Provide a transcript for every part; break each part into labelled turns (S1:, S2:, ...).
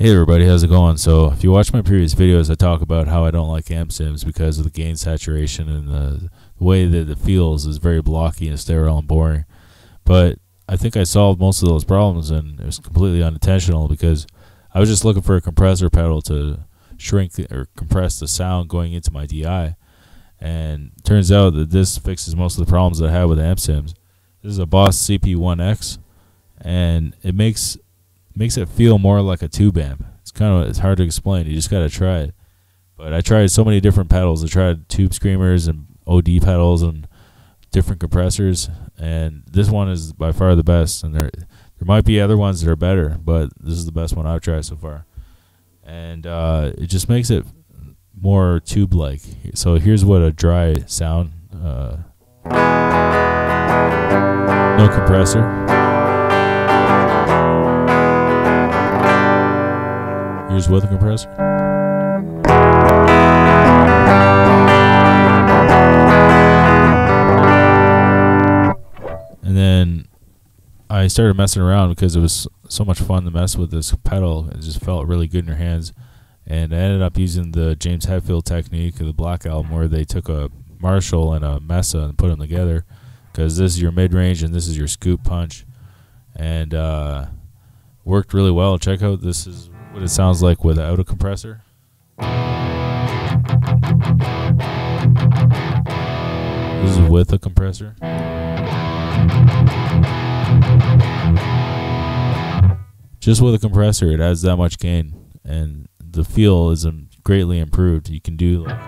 S1: Hey everybody, how's it going? So if you watch my previous videos, I talk about how I don't like amp sims because of the gain saturation and the way that it feels is very blocky and sterile and boring. But I think I solved most of those problems, and it was completely unintentional because I was just looking for a compressor pedal to shrink or compress the sound going into my DI. And it turns out that this fixes most of the problems that I had with amp sims. This is a Boss CP1X, and it makes it feel more like a tube amp. It's hard to explain. You just gotta try it. But I tried so many different pedals. I tried tube screamers and OD pedals and different compressors, and this one is by far the best. And there might be other ones that are better, but this is the best one I've tried so far. And it just makes it more tube-like. So here's what a dry sound. No compressor. Here's with a compressor. And then I started messing around because it was so much fun to mess with this pedal. It just felt really good in your hands. And I ended up using the James Hetfield technique of the Black Album, where they took a Marshall and a Mesa and put them together, because this is your mid-range and this is your scoop punch. And worked really well. Check out, this is what it sounds like without a compressor. This is with a compressor. Just with a compressor, it adds that much gain, and the feel is greatly improved. You can do like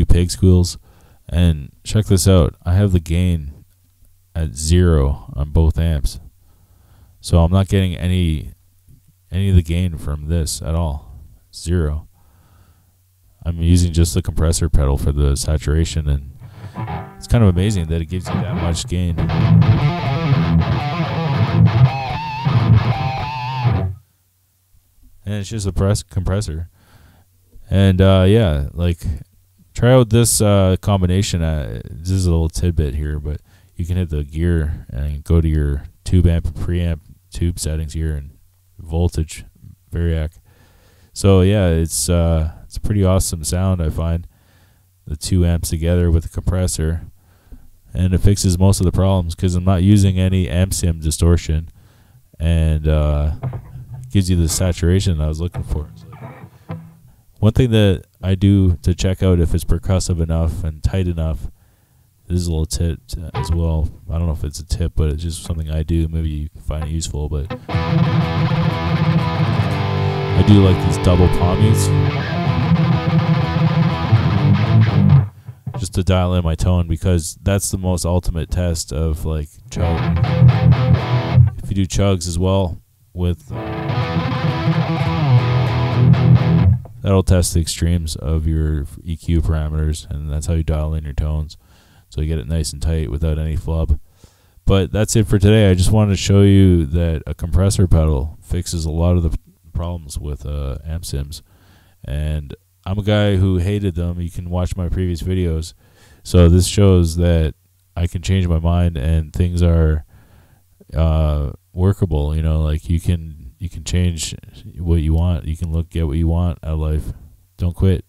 S1: pig squeals. And check this out, I have the gain at 0 on both amps, so I'm not getting any of the gain from this at all. 0. I'm using just the compressor pedal for the saturation, and it's kind of amazing that it gives you that much gain. And it's just a compressor. And yeah, like, try out this combination. This is a little tidbit here, but you can hit the gear and go to your tube amp, preamp tube settings here, and voltage, variac. So yeah, it's a pretty awesome sound, I find. The 2 amps together with the compressor, and it fixes most of the problems because I'm not using any amp sim distortion, and gives you the saturation I was looking for. So one thing that I do to check out if it's percussive enough and tight enough, this is a little tip as well. I don't know if it's a tip, but it's just something I do. Maybe you can find it useful, but I do like these double palm mutes, just to dial in my tone, because that's the most ultimate test of like chug. If you do chugs as well with that'll test the extremes of your EQ parameters, and that's how you dial in your tones, so you get it nice and tight without any flub. But that's it for today. I just wanted to show you that a compressor pedal fixes a lot of the problems with amp sims, and I'm a guy who hated them. You can watch my previous videos. So this shows that I can change my mind, and things are workable. You know, like you can change what you want. You can get what you want out of life. Don't quit.